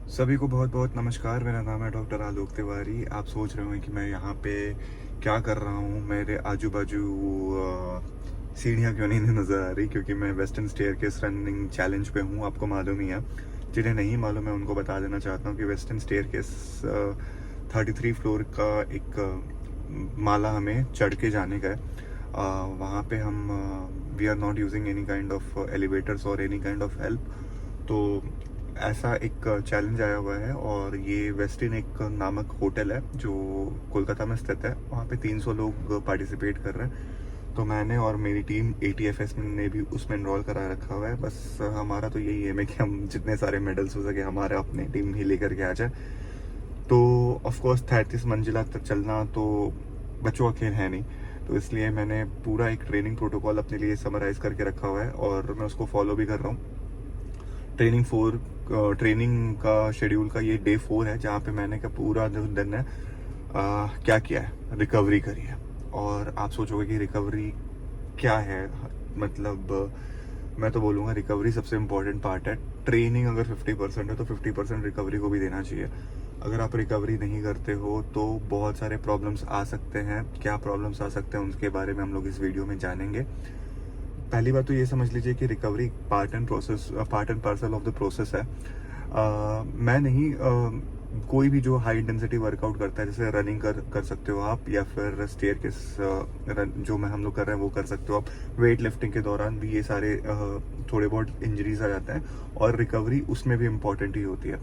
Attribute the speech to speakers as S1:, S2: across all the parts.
S1: सभी को बहुत बहुत नमस्कार। मेरा नाम है डॉक्टर आलोक तिवारी। आप सोच रहे होंगे कि मैं यहाँ पे क्या कर रहा हूँ, मेरे आजू बाजू सीढ़ियाँ क्यों नहीं नज़र आ रही, क्योंकि मैं वेस्टर्न स्टेयरकेस रनिंग चैलेंज पे हूँ। आपको मालूम ही है। जिन्हें नहीं मालूम है उनको बता देना चाहता हूँ कि वेस्टर्न स्टेयरकेस 33 फ्लोर का एक माला हमें चढ़ के जाने का है। वहाँ पे हम we are not using any kind of elevators और एनी काइंड ऑफ हेल्प। तो ऐसा एक चैलेंज आया हुआ है और ये वेस्टिन एक नामक होटल है जो कोलकाता में स्थित है। वहाँ पे 300 लोग पार्टिसिपेट कर रहे हैं। तो मैंने और मेरी टीम ATFS ने भी उसमें इनरोल करा रखा हुआ है। बस हमारा तो यही है कि हम जितने सारे मेडल्स हो सके हमारे अपने टीम ही लेकर के आ जाए। तो ऑफ कोर्स 33 मंजिला तक चलना तो बच्चों का खेल है नहीं। तो इसलिए मैंने पूरा एक ट्रेनिंग प्रोटोकॉल अपने लिए समराइज करके रखा हुआ है और मैं उसको फॉलो भी कर रहा हूँ। ट्रेनिंग का शेड्यूल का ये डे 4 है, जहाँ पे मैंने का पूरा दिन है क्या किया है, रिकवरी करी है। और आप सोचोगे कि रिकवरी क्या है, मतलब मैं तो बोलूँगा रिकवरी सबसे इम्पोर्टेंट पार्ट है। ट्रेनिंग अगर 50% है तो 50% रिकवरी को भी देना चाहिए। अगर आप रिकवरी नहीं करते हो तो बहुत सारे प्रॉब्लम्स आ सकते हैं। क्या प्रॉब्लम्स आ सकते हैं उनके बारे में हम लोग इस वीडियो में जानेंगे। पहली बात तो ये समझ लीजिए कि recovery part and parcel of the process है। मैं नहीं कोई भी जो हाई इंटेंसिटी वर्कआउट करता है, जैसे रनिंग कर सकते हो आप, या फिर स्टेयर के जो मैं हम लोग कर रहे हैं वो कर सकते हो आप। वेट लिफ्टिंग के दौरान भी ये सारे थोड़े बहुत इंजरीज आ जाते हैं और रिकवरी उसमें भी इम्पोर्टेंट ही होती है।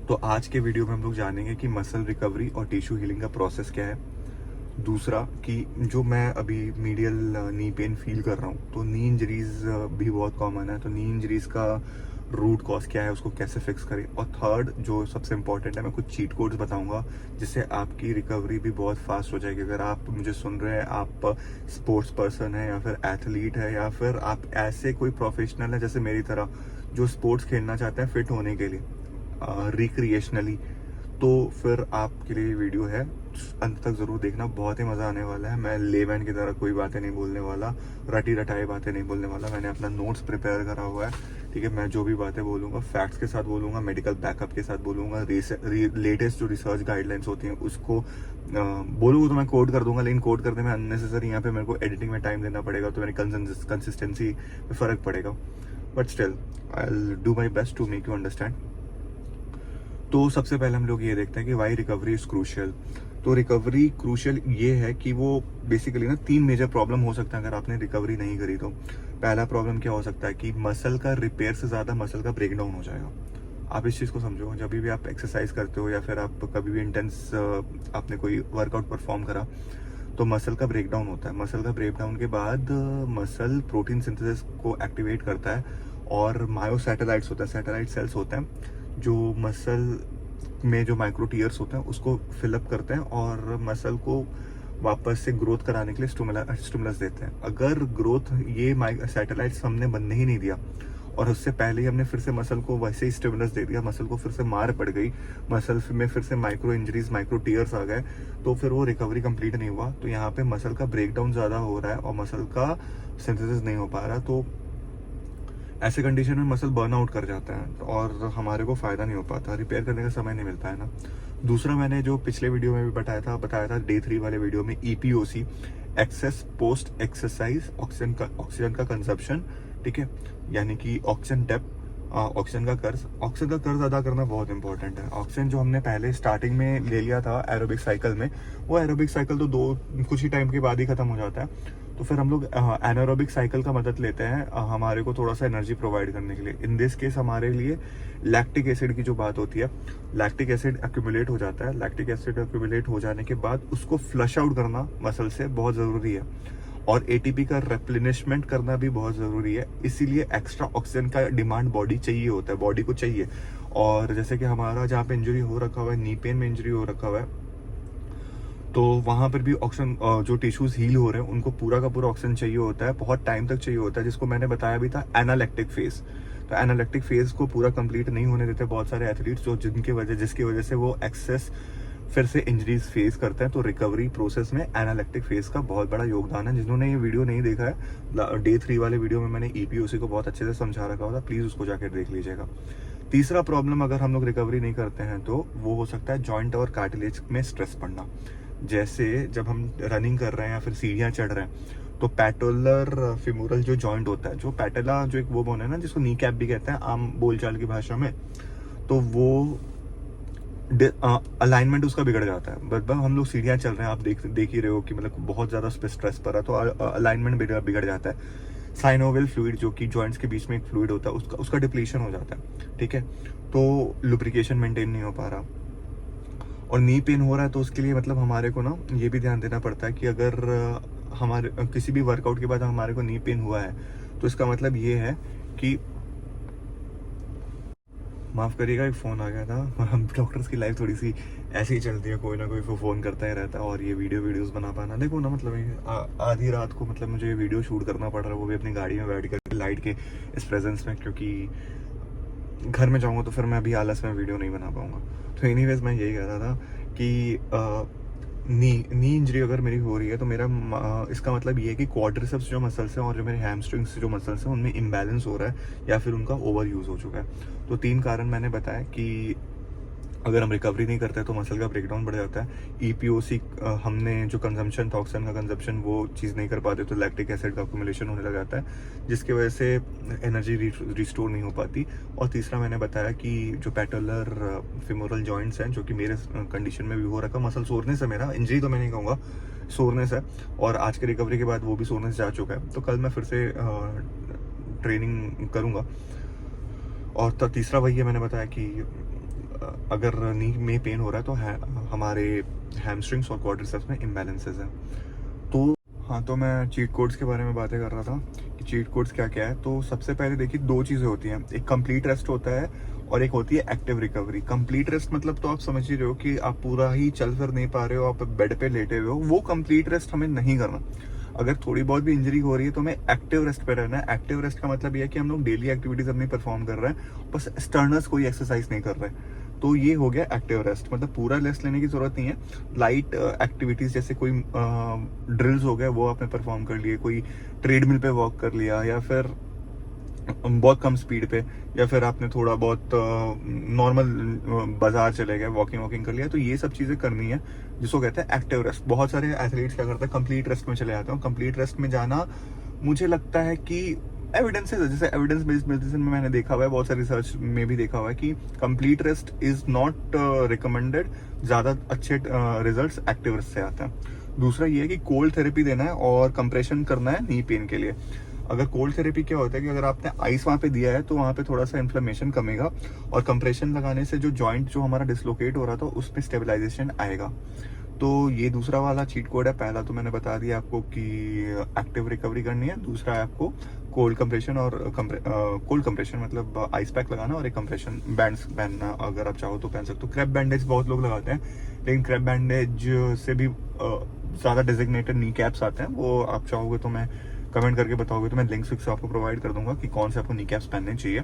S1: तो आज के वीडियो में हम लोग जानेंगे कि मसल रिकवरी और टिश्यू हीलिंग का प्रोसेस क्या है। दूसरा कि जो मैं अभी मीडियल नी पेन फील कर रहा हूँ, तो नी इंजरीज भी बहुत कॉमन है। तो नी इंजरीज का रूट कॉज क्या है, उसको कैसे फिक्स करें। और थर्ड जो सबसे इम्पोर्टेंट है, मैं कुछ चीट कोड्स बताऊंगा जिससे आपकी रिकवरी भी बहुत फास्ट हो जाएगी। अगर आप मुझे सुन रहे हैं, आप स्पोर्ट्स पर्सन है या फिर एथलीट है या फिर आप ऐसे कोई प्रोफेशनल है जैसे मेरी तरह जो स्पोर्ट्स खेलना चाहते हैं फिट होने के लिए रिक्रिएशनली, तो फिर आपके लिए वीडियो है, अंत तक जरूर देखना। बहुत ही मजा आने वाला है। मैं लेमैन की तरह कोई बातें नहीं बोलने वाला, रटी रटाई बातें नहीं बोलने वाला। मैंने अपना नोट्स प्रिपेयर करा हुआ है, ठीक है। मैं जो भी बातें बोलूंगा फैक्ट्स के साथ बोलूंगा, मेडिकल बैकअप के साथ बोलूंगा। लेटेस्ट जो रिसर्च गाइडलाइंस होती हैं उसको बोलूंगा तो मैं कोड कर दूंगा, लेकिन कोड करने में अननेसेसरी यहाँ पे मेरे को एडिटिंग में टाइम देना पड़ेगा, तो मेरी कंसिस्टेंसी में फर्क पड़ेगा। But still I will do my best to make you understand. तो सबसे पहले हम लोग ये देखते हैं कि वाई रिकवरी इज क्रूशियल। तो रिकवरी क्रूशियल ये है कि वो बेसिकली ना 3 मेजर प्रॉब्लम हो सकता है अगर आपने रिकवरी नहीं करी तो। पहला प्रॉब्लम क्या हो सकता है कि मसल का रिपेयर से ज़्यादा मसल का ब्रेक डाउन हो जाएगा। आप इस चीज़ को समझो, जब भी आप एक्सरसाइज करते हो या फिर आप कभी भी इंटेंस आपने कोई वर्कआउट परफॉर्म करा तो मसल का ब्रेक डाउन होता है। मसल का ब्रेक डाउन के बाद मसल प्रोटीन सिंथेसिस को एक्टिवेट करता है और मायो सैटेलाइट्स होता है, सैटेलाइट सेल्स होते हैं जो मसल में जो माइक्रो टीयर्स होते हैं उसको फिलअप करते हैं और मसल को वापस से ग्रोथ कराने के लिए स्टिमुलस देते हैं। अगर ग्रोथ ये सैटेलाइट्स हमने बनने ही नहीं दिया और उससे पहले ही हमने फिर से मसल को वैसे ही स्टिमुलस दे दिया, मसल को फिर से मार पड़ गई, मसल में फिर से माइक्रो इंजरीज माइक्रो टीयर्स आ गए, तो फिर वो रिकवरी कंप्लीट नहीं हुआ। तो यहाँ पे मसल का ब्रेक डाउन ज़्यादा हो रहा है और मसल का सिंथेसिस नहीं हो पा रहा। तो ऐसे कंडीशन में मसल बर्न आउट कर जाता है और हमारे को फायदा नहीं हो पाता, रिपेयर करने का समय नहीं मिलता है ना। दूसरा मैंने जो पिछले वीडियो में भी बताया था डे 3 वाले वीडियो में, EPOC, excess post exercise oxygen का कंजप्शन, ठीक है, यानी कि ऑक्सीजन डेप्थ, ऑक्सीजन का कर्ज अदा करना बहुत इंपॉर्टेंट है। ऑक्सीजन जो हमने पहले स्टार्टिंग में ले लिया था एरोबिक साइकिल में, वो एरोबिक साइकिल तो कुछ ही टाइम के बाद ही खत्म हो जाता है। तो फिर हम लोग एनारोबिक साइकिल का मदद लेते हैं हमारे को थोड़ा सा एनर्जी प्रोवाइड करने के लिए। इन दिस केस हमारे लिए लैक्टिक एसिड की जो बात होती है, लैक्टिक एसिड एक्यूमुलेट हो जाता है। लैक्टिक एसिड एक्यूमुलेट हो जाने के बाद उसको फ्लश आउट करना मसल से बहुत ज़रूरी है और ATP का रेप्लेनिशमेंट करना भी बहुत ज़रूरी है। इसीलिए एक्स्ट्रा ऑक्सीजन का डिमांड बॉडी चाहिए होता है, बॉडी को चाहिए। और जैसे कि हमारा जहाँ पे इंजरी हो रखा हुआ है, नी पेन में इंजरी हो रखा हुआ है, तो वहाँ पर भी ऑक्सीजन जो टिश्यूज हील हो रहे हैं उनको पूरा का पूरा ऑक्सीजन चाहिए होता है, बहुत टाइम तक चाहिए होता है, जिसको मैंने बताया भी था एनालेक्टिक फेज। तो एनालेक्टिक फेज को पूरा कंप्लीट नहीं होने देते बहुत सारे एथलीट्स, जो जिसकी वजह से वो एक्सेस फिर से इंजरीज फेस करते हैं। तो रिकवरी प्रोसेस में एनालेक्टिक फेज का बहुत बड़ा योगदान है। जिन्होंने ये वीडियो नहीं देखा है, डे 3 वाले वीडियो में मैंने EPOC को बहुत अच्छे से समझा रखा होता, प्लीज उसको जाकर देख लीजिएगा। तीसरा प्रॉब्लम अगर हम लोग रिकवरी नहीं करते हैं तो वो हो सकता है जॉइंट और कार्टिलेज में स्ट्रेस पड़ना। जैसे जब हम रनिंग कर रहे हैं या फिर सीढ़ियाँ चढ़ रहे हैं तो पैटोलर फिमोरल जो जॉइंट होता है, जो पैटेला जो एक वो बोन है ना जिसको नी कैप भी कहते हैं आम बोलचाल की भाषा में, तो वो अलाइनमेंट उसका बिगड़ जाता है। बट हम लोग सीढ़ियाँ चल रहे हैं, आप देख ही रहे हो कि मतलब बहुत ज़्यादा उस पर स्ट्रेस पड़ रहा है तो अलाइनमेंट बिगड़ जाता है। साइनोवियल फ्लूइड जो कि जॉइंट्स के बीच में एक फ्लूइड होता है उसका डिप्लीशन हो जाता है, ठीक है। तो लुब्रिकेशन मेंटेन नहीं हो पा रहा और नी पेन हो रहा है, तो उसके लिए मतलब हमारे को ना ये भी ध्यान देना पड़ता है कि अगर हमारे किसी भी वर्कआउट के बाद हमारे को नी पेन हुआ है तो इसका मतलब ये है कि, माफ़ करिएगा एक फ़ोन आ गया था। हम डॉक्टर्स की लाइफ थोड़ी सी ऐसे ही चलती है, कोई ना कोई फ़ोन करता ही रहता है। और ये वीडियोज़ बना पाना, देखो ना मतलब आधी रात को मतलब मुझे वीडियो शूट करना पड़ रहा है, वो भी अपनी गाड़ी में बैठ कर लाइट के इस प्रेजेंस में, क्योंकि घर में जाऊँगा तो फिर मैं अभी आलस में वीडियो नहीं बना पाऊँगा। तो एनीवेज मैं यही कह रहा था कि नी इंजरी अगर मेरी हो रही है तो मेरा इसका मतलब ये है कि क्वाड्रिसेप्स जो मसल्स हैं और जो मेरे हैमस्ट्रिंग्स जो मसल्स हैं उनमें इम्बैलेंस हो रहा है या फिर उनका ओवर यूज़ हो चुका है। तो 3 कारण मैंने बताया कि अगर हम रिकवरी नहीं करते तो मसल का ब्रेकडाउन बढ़ जाता है। ईपीओसी हमने जो कंजम्पशन था, ऑक्सीजन का कंजम्पशन, वो चीज़ नहीं कर पाते तो लैक्टिक एसिड का अक्यूमुलेशन होने लग जाता है, जिसकी वजह से एनर्जी रिस्टोर नहीं हो पाती। और तीसरा मैंने बताया कि जो पैटेलर फिमोरल जॉइंट्स हैं, जो कि मेरे कंडीशन में भी हो रखा, मसल सोरनेस है, मेरा इंजरी तो मैं नहीं कहूँगा, सोरनेस है, और आज के रिकवरी के बाद वो भी सोरनेस जा चुका है। तो कल मैं फिर से ट्रेनिंग करूँगा। और तीसरा वही है, मैंने बताया कि अगर नी में पेन हो रहा है तो हमारे हैमस्ट्रिंग्स और क्वाड्रिसेप्स में इम्बैलेंसेस हैं। तो हाँ, तो मैं चीट कोड्स के बारे में बातें कर रहा था कि चीट कोड्स क्या क्या है। तो सबसे पहले देखिए 2 चीज़ें होती हैं, एक कंप्लीट रेस्ट होता है और एक होती है एक्टिव रिकवरी। कंप्लीट रेस्ट मतलब तो आप समझ ही रहे हो कि आप पूरा ही चल फिर नहीं पा रहे हो, आप बेड पे लेटे हुए हो, वो कंप्लीट रेस्ट हमें नहीं करना। अगर थोड़ी बहुत भी इंजरी हो रही है तो हमें एक्टिव रेस्ट पे रहना है। एक्टिव रेस्ट का मतलब ये है कि हम लोग डेली एक्टिविटीज अपनी परफॉर्म कर रहे हैं, बस स्टर्नर्स कोई एक्सरसाइज नहीं कर रहे हैं। तो ये हो गया एक्टिव रेस्ट, मतलब पूरा रेस्ट लेने की जरूरत नहीं है। लाइट एक्टिविटीज जैसे कोई ड्रिल्स हो गए वो आपने परफॉर्म कर लिए, कोई ट्रेडमिल पे वॉक कर लिया, या फिर बहुत कम स्पीड पे, या फिर आपने थोड़ा बहुत नॉर्मल बाजार चले गए, वॉकिंग कर लिया, तो ये सब चीज़ें करनी है, जिसको कहते हैं एक्टिव रेस्ट। बहुत सारे एथलीट्स क्या करते हैं, कंप्लीट रेस्ट में चले जाते हैं। कंप्लीट रेस्ट में जाना मुझे लगता है कि एविडेंसेस है, जैसे एविडेंस बेस्ड मेडिसिन में मैंने देखा हुआ है, बहुत सारी रिसर्च में भी देखा हुआ है कि complete rest is not recommended, ज़्यादा अच्छे रिजल्ट्स एक्टिव रेस्ट से आते हैं। दूसरा ये है कि कोल्ड थेरेपी देना है और कंप्रेशन करना है नी पेन के लिए। अगर कोल्ड थेरेपी क्या होता है कि अगर आपने आइस वहाँ पे दिया है तो वहाँ पे थोड़ा सा इन्फ्लेमेशन कमेगा, और कंप्रेशन लगाने से जो जॉइंट जो हमारा डिसलोकेट हो रहा था उसमें स्टेबलाइजेशन आएगा। तो ये दूसरा वाला चीट कोड है। पहला तो मैंने बता दिया आपको कि एक्टिव रिकवरी करनी है, दूसरा है आपको कोल्ड कंप्रेशन, और कोल्ड कंप्रेशन मतलब आइस पैक लगाना, और एक कंप्रेशन बैंड्स पहनना, अगर आप चाहो तो पहन सकते हो। क्रैप बैंडेज बहुत लोग लगाते हैं, लेकिन क्रैप बैंडेज से भी ज़्यादा डेजिग्नेटेड नी कैप्स आते हैं, वो आप चाहोगे तो मैं कमेंट करके बताओगे तो मैं लिंक्स फिक्स आपको प्रोवाइड कर दूंगा कि कौन से आपको नी कैप्स पहनने चाहिए।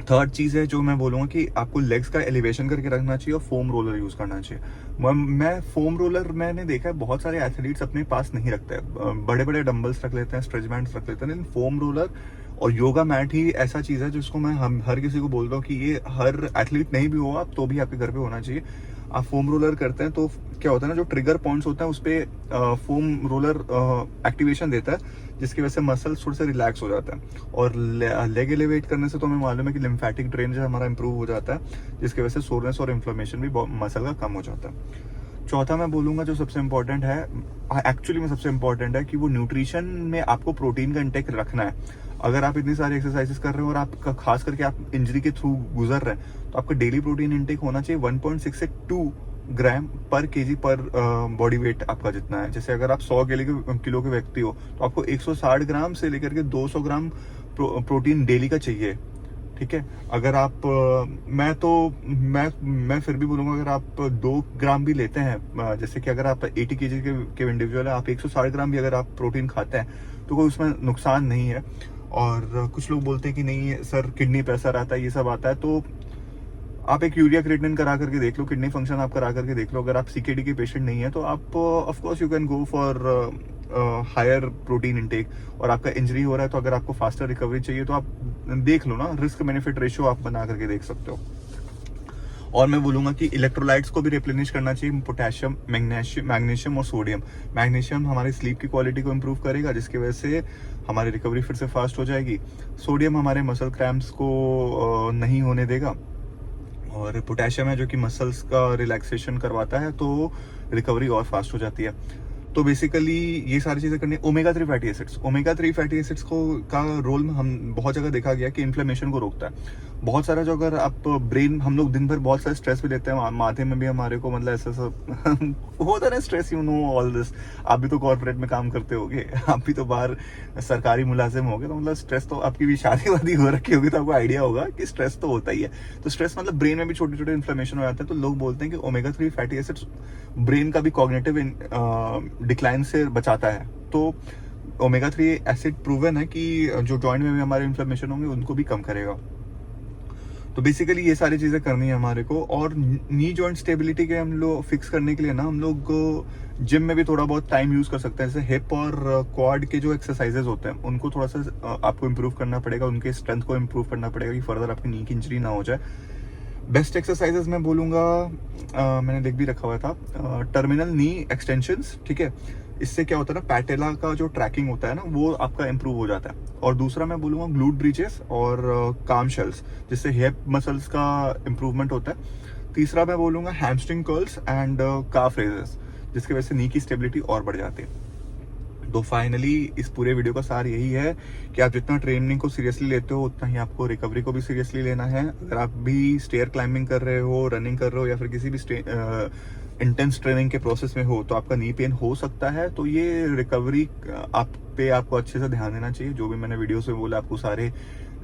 S1: थर्ड चीज़ है जो मैं बोलूँगा कि आपको लेग्स का एलिवेशन करके रखना चाहिए और फोम रोलर यूज़ करना चाहिए। मैं फोम रोलर मैंने देखा है बहुत सारे एथलीट्स अपने पास नहीं रखते हैं, बड़े बड़े डंबल्स रख लेते हैं, स्ट्रेच बैंड्स रख लेते हैं, लेकिन फोम रोलर और योगा मैट ही ऐसा चीज़ है जिसको मैं हर किसी को बोलता हूँ कि ये हर एथलीट नहीं भी हो आप तो भी आपके घर पे होना चाहिए। आप फोम रोलर करते हैं तो क्या होता है ना, जो ट्रिगर पॉइंट्स होते हैं उस पर फोम रोलर एक्टिवेशन देता है, जिसकी वजह से मसल्स थोड़ा सा रिलैक्स हो जाता है, और लेग एलिवेट करने से तो हमें मालूम है कि लिम्फेटिक ड्रेन जो हमारा इंप्रूव हो जाता है, जिसकी वजह से सोरनेस और इन्फ्लेमेशन भी मसल का कम हो जाता है। चौथा मैं बोलूँगा जो सबसे इम्पोर्टेंट है, एक्चुअली में सबसे इम्पोर्टेंट है कि वो न्यूट्रिशन में आपको प्रोटीन का इंटेक रखना है। अगर आप इतनी सारी एक्सरसाइजेस कर रहे हो और आप खास करके आप इंजरी के थ्रू गुजर रहे हैं, तो आपका डेली प्रोटीन इंटेक होना चाहिए 1.6 से 2 ग्राम पर केजी पर बॉडी वेट आपका जितना है। जैसे अगर आप 100 किलो के व्यक्ति हो तो आपको 160 ग्राम से लेकर के 200 ग्राम प्रोटीन डेली का चाहिए, ठीक है। अगर आप मैं फिर भी बोलूँगा अगर आप 2 ग्राम भी लेते हैं, जैसे कि अगर आप 80 केजी के इंडिविजुअल है, आप 160 ग्राम भी अगर आप प्रोटीन खाते हैं तो कोई उसमें नुकसान नहीं है। और कुछ लोग बोलते हैं कि नहीं सर किडनी पे असर आता है, ये सब आता है, तो आप एक यूरिया क्रिएटिनिन करा करके देख लो, किडनी फंक्शन आप करा करके देख लो। अगर आप सीकेडी के पेशेंट नहीं है तो आप of course you can go for higher protein intake और आपका इंजरी हो रहा है, तो अगर आपको फास्टर रिकवरी चाहिए तो आप देख लो ना, रिस्क बेनिफिट रेशियो आप बना करके देख सकते हो। और मैं बोलूंगा कि इलेक्ट्रोलाइट्स को भी रिप्लेनिश करना चाहिए, पोटेशियम, मैग्नीशियम और सोडियम। मैग्नीशियम हमारी स्लीप की क्वालिटी को इम्प्रूव करेगा, जिसकी वजह से हमारी रिकवरी फिर से फास्ट हो जाएगी। सोडियम हमारे मसल क्रैम्प्स को नहीं होने देगा, और पोटेशियम है जो कि मसल्स का रिलैक्सेशन करवाता है, तो रिकवरी और फास्ट हो जाती है। तो बेसिकली ये सारी चीजें करनी। Omega 3 fatty acids, omega 3 fatty acids को का रोल हम बहुत जगह देखा गया कि इन्फ्लेमेशन को रोकता है बहुत सारा। जो अगर आप ब्रेन, हम लोग दिन भर बहुत सारे स्ट्रेस भी लेते हैं, माथे में भी हमारे को मतलब ऐसा सब होता है ना stress, you know all this. आप भी तो कॉर्पोरेट में काम करते होगे, आप भी तो बाहर सरकारी मुलाजिम होगे, तो मतलब स्ट्रेस तो, आपकी भी शादी वादी हो रखी होगी तो आपको आइडिया होगा कि स्ट्रेस तो होता ही है। तो स्ट्रेस मतलब ब्रेन में भी छोटे छोटे इन्फ्लेमेशन हो जाते हैं। तो लोग बोलते हैं कि ओमेगा 3 फैटी एसिड्स ब्रेन का भी कॉग्निटिव डिक्लाइन से बचाता है। तो ओमेगा 3 एसिड प्रूवन है कि जो जॉइंट में भी हमारे इन्फ्लेमेशन होंगे उनको भी कम करेगा। तो बेसिकली ये सारी चीजें करनी है हमारे को। और नी जॉइंट स्टेबिलिटी के हम लोग फिक्स करने के लिए ना, हम लोग जिम में भी थोड़ा बहुत टाइम यूज कर सकते हैं। जैसे हिप और क्वाड के जो एक्सरसाइजेस होते हैं उनको थोड़ा सा आपको इम्प्रूव करना पड़ेगा, उनके स्ट्रेंथ को इम्प्रूव करना पड़ेगा कि फर्दर आपकी नी की इंजरी ना हो जाए। बेस्ट एक्सरसाइजेस मैं बोलूंगा, मैंने लिख भी रखा हुआ था, टर्मिनल नी एक्सटेंशंस, ठीक है। इससे क्या होता है ना, पैटेला का जो ट्रैकिंग होता है ना, वो आपका इंप्रूव हो जाता है। और दूसरा मैं बोलूंगा ग्लूट ब्रीचेस और काम शेल्स, जिससे हिप मसल्स का इंप्रूवमेंट होता है। तीसरा मैं बोलूंगा hamstring curls and calf raises, जिसकी वजह से नी की स्टेबिलिटी और बढ़ जाती है। तो फाइनली इस पूरे वीडियो का सार यही है कि आप जितना ट्रेनिंग को सीरियसली लेते हो उतना ही आपको रिकवरी को भी सीरियसली लेना है। अगर आप भी स्टेयर क्लाइंबिंग कर रहे हो, रनिंग कर रहे हो, या फिर किसी भी इंटेंस ट्रेनिंग के प्रोसेस में हो, तो आपका नी पेन हो सकता है। तो ये रिकवरी आपको अच्छे से ध्यान देना चाहिए। जो भी मैंने वीडियोस में बोला, आपको सारे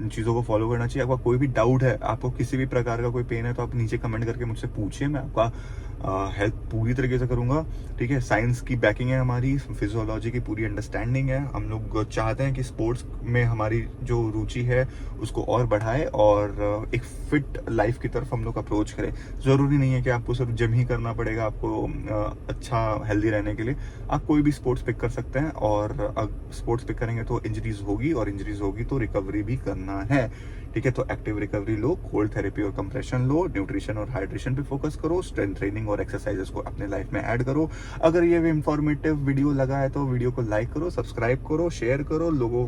S1: चीज़ों को फॉलो करना चाहिए। आपका कोई भी डाउट है, आपको किसी भी प्रकार का कोई पेन है, तो आप नीचे कमेंट करके मुझसे पूछिए, मैं आपका हेल्प पूरी तरीके से करूंगा, ठीक है। साइंस की बैकिंग है हमारी, फिजियोलॉजी की पूरी अंडरस्टैंडिंग है। हम लोग चाहते हैं कि स्पोर्ट्स में हमारी जो रुचि है उसको और बढ़ाए और एक फिट लाइफ की तरफ हम लोग अप्रोच करें। ज़रूरी नहीं है कि आपको सिर्फ जिम ही करना पड़ेगा आपको अच्छा हेल्दी रहने के लिए। आप कोई भी स्पोर्ट्स पिक कर सकते हैं, और स्पोर्ट्स पिक करेंगे तो इंजरीज होगी, और इंजरीज होगी तो रिकवरी भी करना है, ठीक है। तो एक्टिव रिकवरी लो, कोल्ड थेरेपी और कंप्रेशन लो, न्यूट्रिशन और हाइड्रेशन पे फोकस करो, स्ट्रेंथ ट्रेनिंग और एक्सरसाइजेस को अपने लाइफ में ऐड करो। अगर ये इंफॉर्मेटिव वीडियो लगा है तो वीडियो को लाइक करो, सब्सक्राइब करो, शेयर करो, लोगों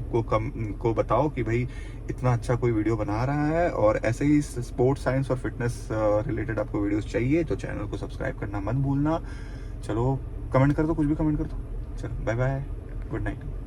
S1: को बताओ कि भाई इतना अच्छा कोई वीडियो बना रहा है। और ऐसे ही स्पोर्ट्स, साइंस और फिटनेस रिलेटेड आपको वीडियोस चाहिए तो चैनल को सब्सक्राइब करना मत भूलना। चलो कमेंट कर दो, कुछ भी कमेंट कर दो। चलो बाय बाय, गुड नाइट।